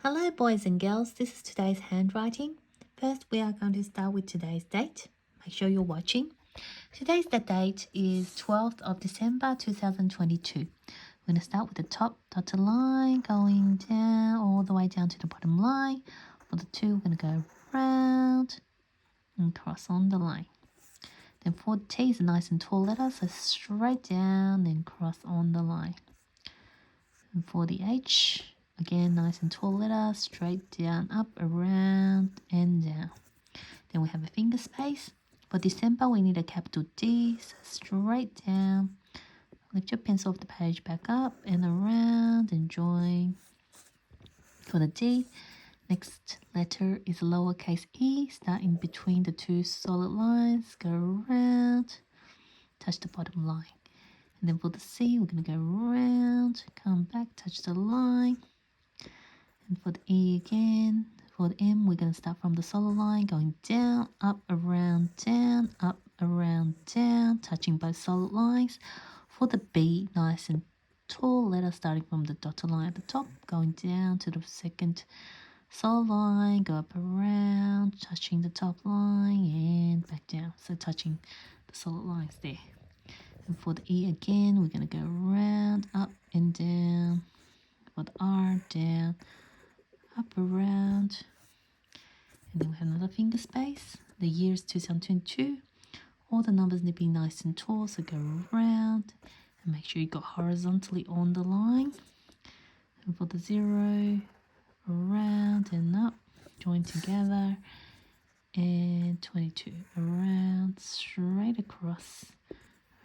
Hello boys and girls, this is today's handwriting. First we are going to start with today's date. Make sure you're watching. Today's date is 12th of December 2022. We're going to start with the top dotted line going down all the way down to the bottom line. For the 2 we're going to go round and cross on the line. Then for the T is a nice and tall letter, so straight down and cross on the line. And for the H, again, nice and tall letter, straight down, up, around, and down. Then we have a finger space. For December, we need a capital D, so straight down. Lift your pencil off the page, back up and around, and join. For the D, next letter is a lowercase e, starting between the 2 solid lines. Go around, touch the bottom line. And then for the C, we're going to go around, come back, touch the line. And for the E again, for the M, we're going to start from the solid line, going down, up, around, down, up, around, down, touching both solid lines. For the B, nice and tall letter, starting from the dotted line at the top, going down to the second solid line, go up around, touching the top line, and back down. So touching the solid lines there. And for the E again, we're going to go around, up and down. For the R, down, up, around. And then we have another finger space. The year is 2022. All the numbers need to be nice and tall, so go around and make sure you go horizontally on the line. And for the 0, around and up, join together. And 22, around, straight across,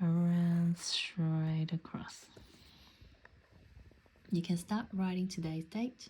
around, straight across. You can start writing today's date.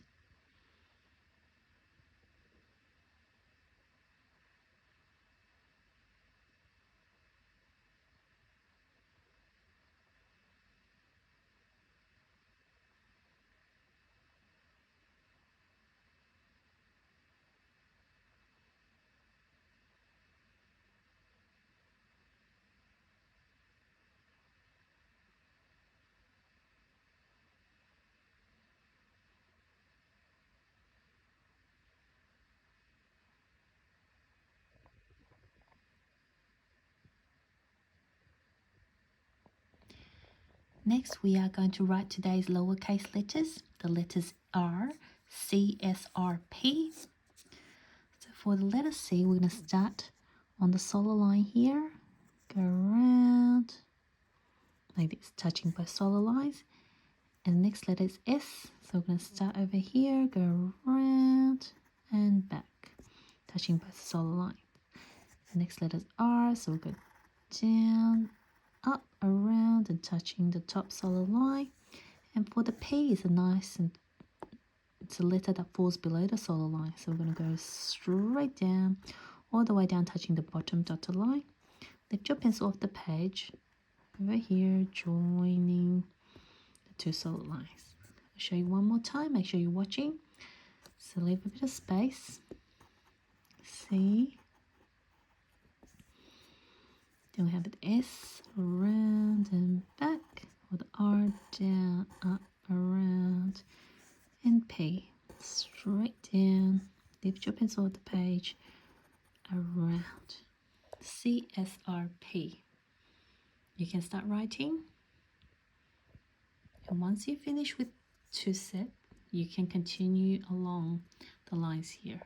Next, we are going to write today's lowercase letters. The letters are C, S, R, P. So for the letter C, we're going to start on the solid line here, go around, like this, touching both solid lines. And the next letter is S, so we're going to start over here, go around and back, touching both solid lines. The next letter is R, so we'll go down, up, around, and touching the top solid line. And for the P is it's a letter that falls below the solid line, so we're going to go straight down, all the way down, touching the bottom dotted line. Lift your pencil off the page, over here, joining the 2 solid lines. I'll show you one more time, make sure you're watching. So leave a bit of space, C. Then we have an S, around and back, with R, down, up, around, and P, straight down, lift your pencil off the page, around, C, S, R, P. You can start writing, and once you finish with 2 sets, you can continue along the lines here.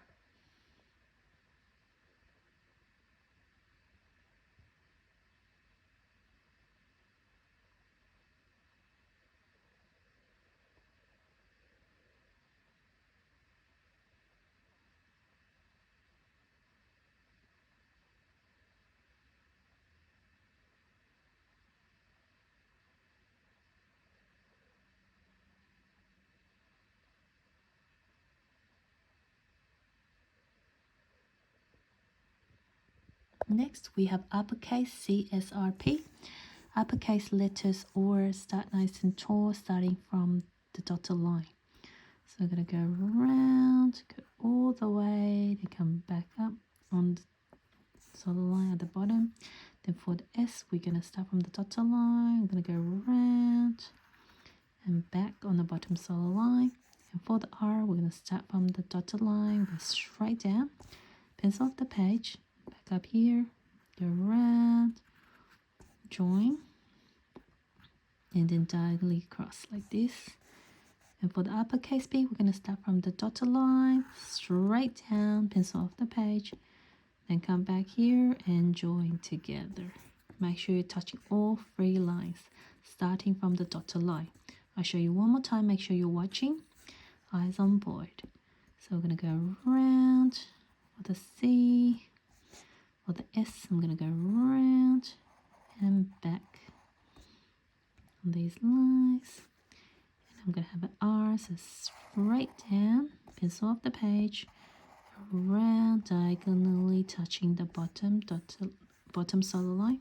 Next, we have uppercase C, S, R, P. Uppercase letters or start nice and tall, starting from the dotted line. So we're going to go around, go all the way, then come back up on the solid line at the bottom. Then for the S, we're going to start from the dotted line, we're going to go around and back on the bottom solid line. And for the R, we're going to start from the dotted line, go straight down, pencil off the page, back up here, go around, join, and then diagonally across like this. And for the uppercase B, we're going to start from the dotted line, straight down, pencil off the page, then come back here and join together. Make sure you're touching all 3 lines, starting from the dotted line. I'll show you one more time, make sure you're watching, eyes on board. So we're going to go around for the C, for the S, I'm going to go around and back on these lines. And I'm going to have an R, so straight down, pencil off the page, around diagonally touching the bottom solo line,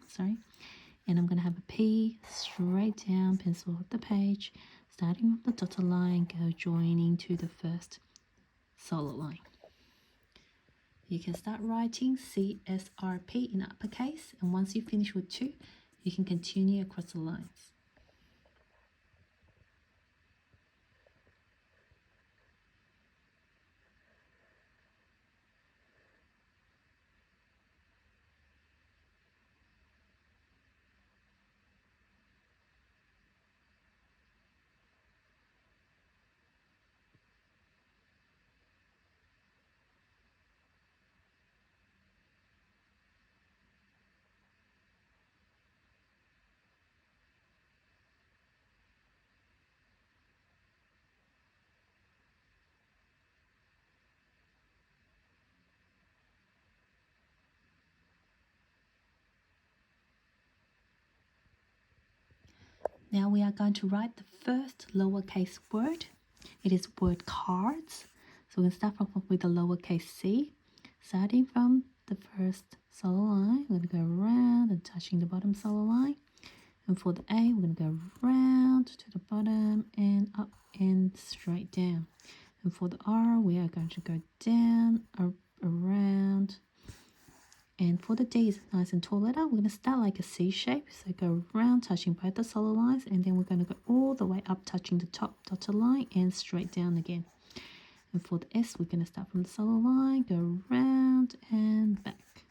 and I'm going to have a P, straight down, pencil off the page, starting with the dotted line, go joining to the first solo line. You can start writing CSRP in uppercase, and once you finish with 2, you can continue across the lines. Now we are going to write the first lowercase word. It is word cards. So we're going to start off with the lowercase c. Starting from the first solo line, we're going to go around and touching the bottom solo line. And for the A, we're going to go round to the bottom and up and straight down. And for the R, we are going to go down, around. And for the D, it's a nice and tall letter. We're going to start like a C shape. So go around, touching both the solo lines. And then we're going to go all the way up, touching the top dotted line and straight down again. And for the S, we're going to start from the solo line, go around and back.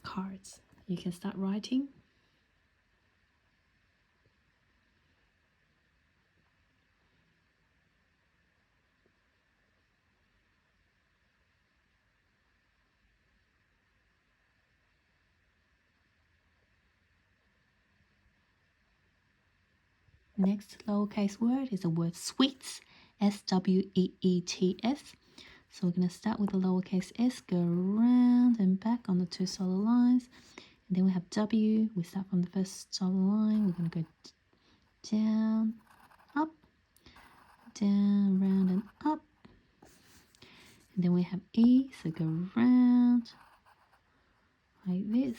Cards. You can start writing. Next lowercase word is the word sweets, S-W-E-E-T-S. So we're going to start with the lowercase s, go around and back on the 2 solo lines. And then we have W, we start from the first solo line, we're going to go down, up, down, round and up. And then we have E, so go around like this,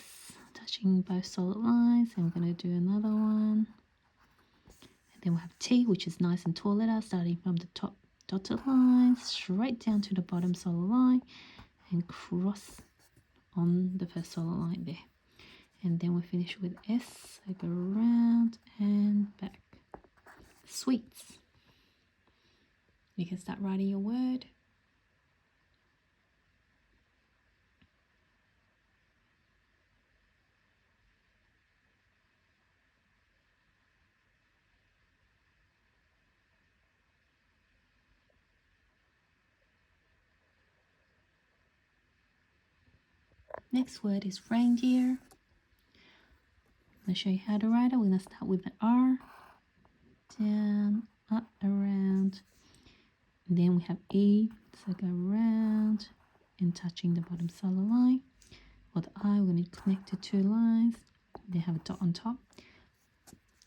touching both solo lines. And we're going to do another one. Then we have T, which is nice and tall letter, starting from the top dotted line, straight down to the bottom solo line, and cross on the first solo line there. And then we finish with S, so go around and back. Sweets. You can start writing your word. Next word is reindeer. I'm going to show you how to write it. We're going to start with the R, down, up, around. And then we have E, so go around and touching the bottom solo line. For the I, we're going to connect the 2 lines. Then have a dot on top.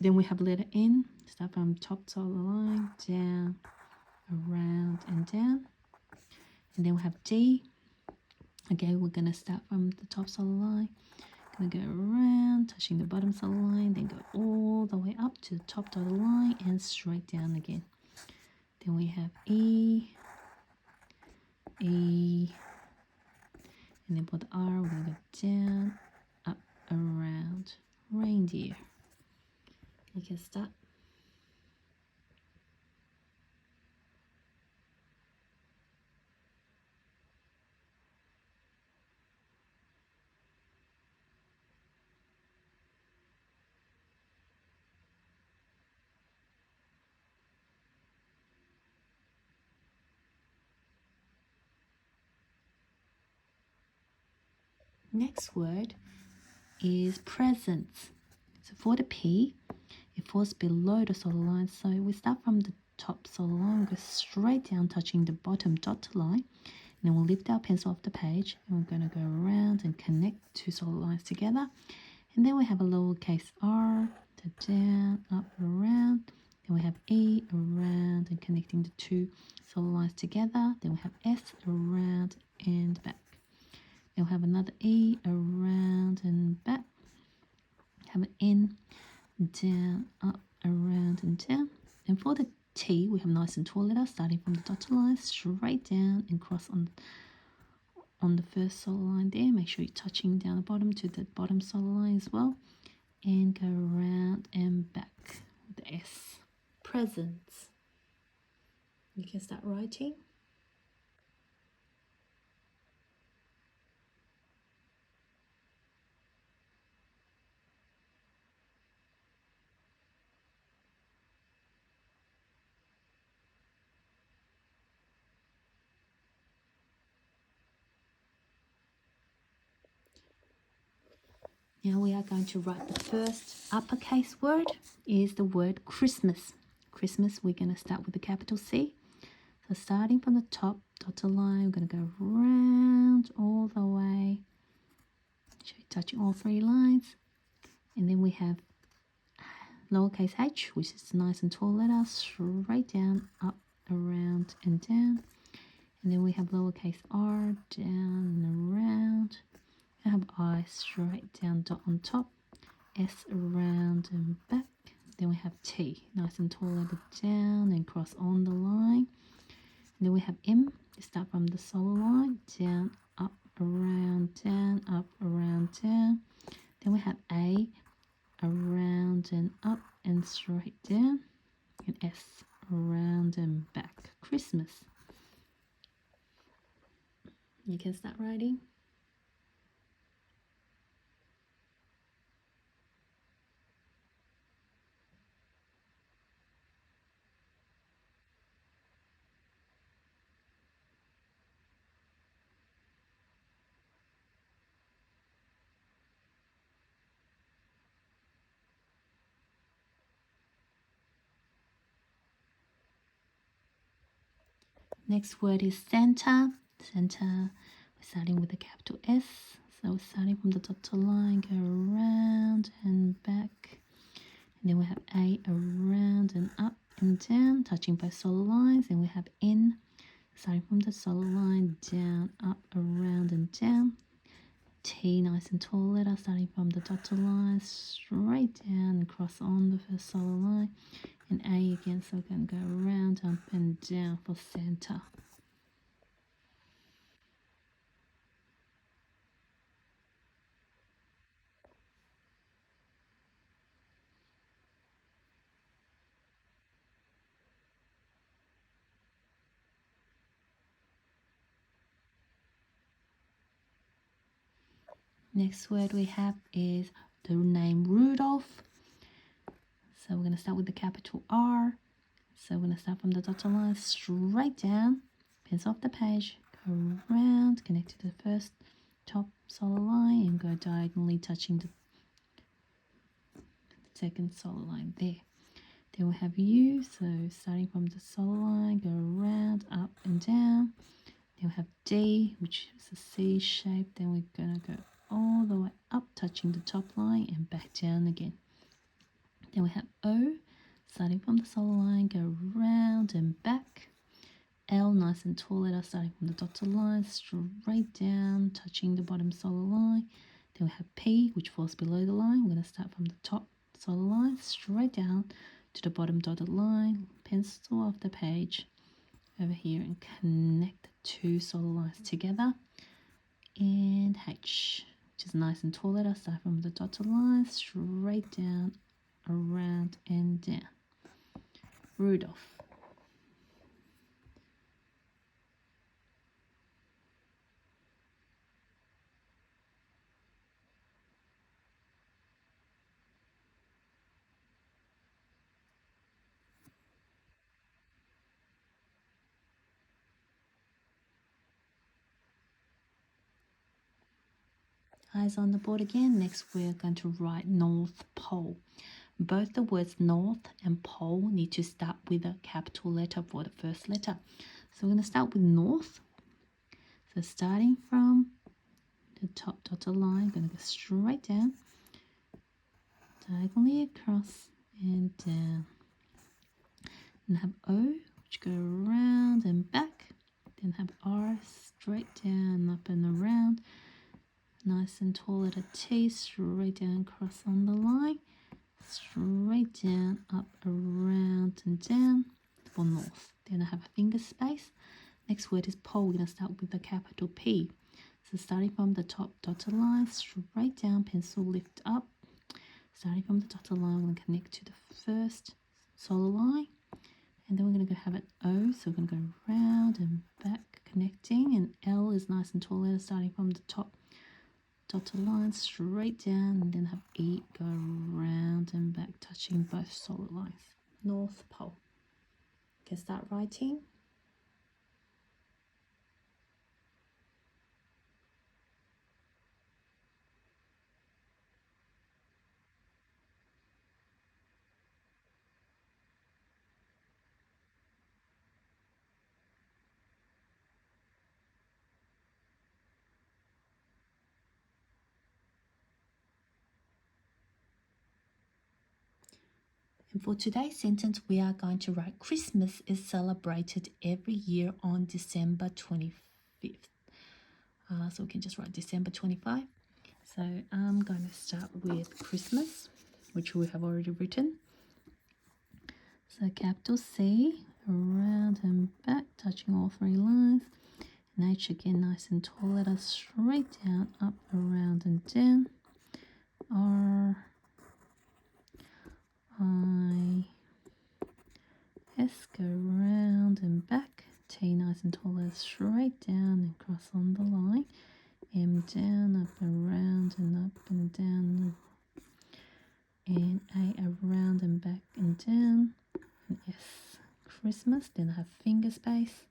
Then we have letter N, start from top solo line, down, around and down. And then we have D. Again, we're going to start from the top solo line, going to go around, touching the bottom solo line, then go all the way up to the top dotted line and straight down again. Then we have E, E, and then for the R, we're going to go down, up, around, reindeer. You can start. Next word is presents. So for the P, it falls below the solid line. So we start from the top solid line, we go straight down, touching the bottom dotted line. And then we'll lift our pencil off the page, and we're going to go around and connect two solid lines together. And then we have a lowercase r, to down, up, around. Then we have E, around, and connecting the two solid lines together. Then we have S, around, and back. Then we'll have another E, around, and back. Have an N, down, up, around, and down. And for the T, we have nice and tall letters starting from the dotted line straight down and cross on the first solid line there. Make sure you're touching down the bottom to the bottom solid line as well. And go around and back with the S. Presents. You can start writing. Now we are going to write the first uppercase word is the word Christmas. Christmas, we're going to start with the capital C. So starting from the top dotted line, we're going to go round all the way, touching all three lines. And then we have lowercase h, which is nice and tall letter, straight down, up, around, and down. And then we have lowercase r, down and around. I have I, straight down, dot on top, S, around and back. Then we have T, nice and tall letter, down and cross on the line. And then we have M, start from the solid line, down, up, around, down, up, around, down. Then we have A, around and up and straight down. And S, around and back. Christmas. You can start writing. Next word is Santa. Santa, we're starting with a capital S. So we're starting from the dotted line, go around and back. And then we have A, around and up and down, touching both solid lines. And we have N, starting from the solid line, down, up, around and down. T, nice and tall letter, starting from the dotted line, straight down and cross on the first solid line. And A again, so we're going to go around, up and down for Santa. Next word we have is the name Rudolph. So we're going to start with the capital R. So we're going to start from the dotted line straight down, pencil off the page, go around, connect to the first top solid line and go diagonally touching the second solid line there. Then we have U, so starting from the solid line, go around, up and down. Then we have D, which is a C shape. Then we're going to go all the way up, touching the top line and back down again. Then we have O, starting from the solid line, go round and back. L, nice and tall letter, starting from the dotted line, straight down, touching the bottom solid line. Then we have P, which falls below the line. We're going to start from the top solid line, straight down to the bottom dotted line, pencil off the page over here and connect the two solid lines together. And H, which is nice and tall letter, start from the dotted line, straight down, around and down. Rudolph. Eyes on the board again. Next, we're going to write North Pole. Both the words north and pole need to start with a capital letter for the first letter. So we're going to start with north. So starting from the top dotted line, I'm going to go straight down, diagonally across and down. And have O, which go around and back. Then have R, straight down, up and around. Nice and tall letter T, straight down, cross on the line. Straight down, up, around and down for north. Then I have a finger space. Next word is pole. We're going to start with the capital P. So starting from the top dotted line, straight down, pencil lift up. Starting from the dotted line, we're going to connect to the first solid line. And then we're going to have an O. So we're going to go round and back, connecting. And L is nice and tall letter starting from the top dotted line straight down, and then have E go round and back, touching both solid lines. North Pole. You can start writing. And for today's sentence, we are going to write Christmas is celebrated every year on December 25th. So we can just write December 25. So I'm going to start with Christmas, which we have already written. So capital C, around and back, touching all three lines. And H again, nice and tall letter, straight down, up, around and down. R, I, S, go round and back. T, nice and tall letter, straight down and cross on the line. M, down, up, around and up and down. And A, around and back and down. And S, Christmas. Then I have finger space.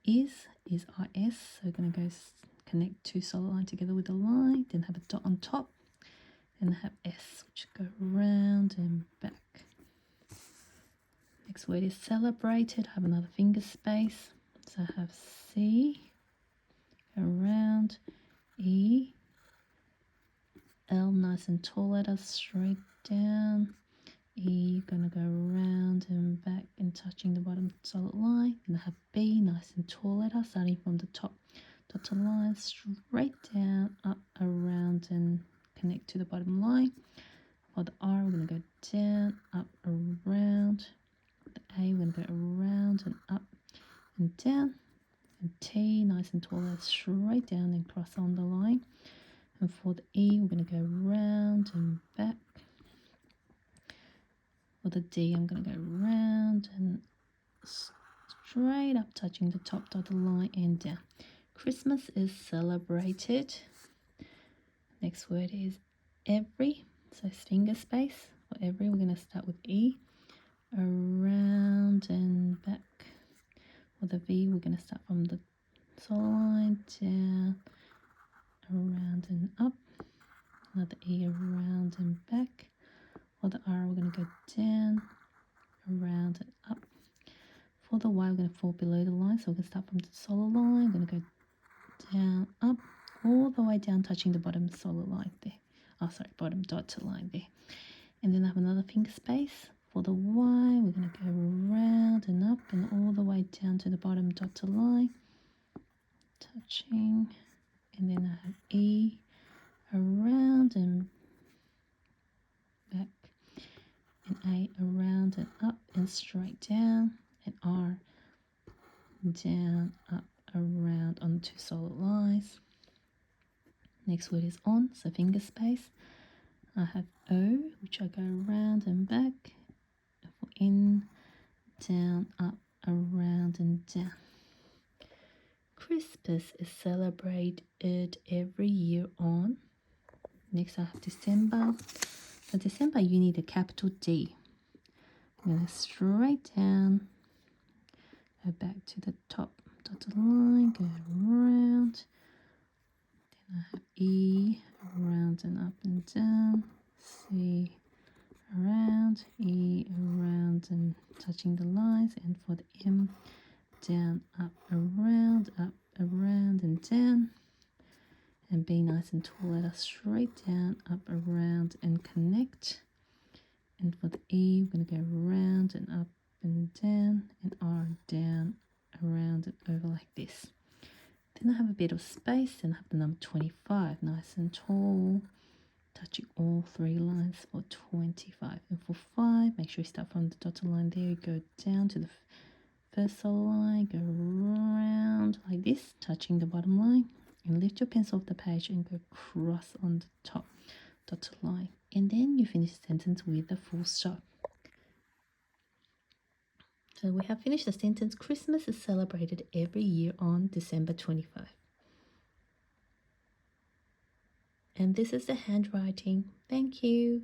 Is IS, so we're going to go connect two solid lines together with a line, then have a dot on top, then have S, which go round and back. Next word is celebrated. Have another finger space, so I have C, around, E, L, nice and tall letter, straight down, E, gonna go round and back and touching the bottom solid line. Then I have B, nice and tall letter, starting from the top dotted line, straight down, up, around and connect to the bottom line. For the R, we're gonna go down, up, around. The A, we're gonna go around and up and down. And T, nice and tall letter, straight down and cross on the line. And for the E, we're gonna go round and back. For the D, I'm going to go round and straight up, touching the top dotted line and down. Christmas is celebrated. Next word is every, so finger space. For every, we're going to start with E, around and back. For the V, we're going to start from the solid line, down, around and up. Another E, around and back. For the R, we're going to go down, around and up. For the Y, we're going to fall below the line, so we're going to start from the solid line. We're going to go down, up, all the way down, touching the bottom solid line there. Oh, sorry, bottom dotted line there. And then I have another finger space. For the Y, we're going to go around and up and all the way down to the bottom dotted line, touching. And then I have E, around and back. And A, around and up and straight down. And R, down, up, around on two solid lines. Next word is on, so finger space. I have O, which I go around and back. For in, down, up, around and down. Christmas is celebrated every year on. Next I have December. For December you need a capital D. I'm going to straight down, go back to the top dotted line, go around, I have E, around and up and down, C, around, E, around and touching the lines, and for the M, down, up, around, and down. And be nice and tall, let us straight down, up, around, and connect. And for the E, we're going to go around and up and down, and R down, around and over like this. Then I have a bit of space, and I have the number 25, nice and tall, touching all three lines for 25. And for 5, make sure you start from the dotted line there, go down to the first solo line, go around like this, touching the bottom line, and lift your pencil off the page and go cross on the top dotted line. And then you finish the sentence with a full stop. So we have finished the sentence. Christmas is celebrated every year on December 25. And this is the handwriting. Thank you.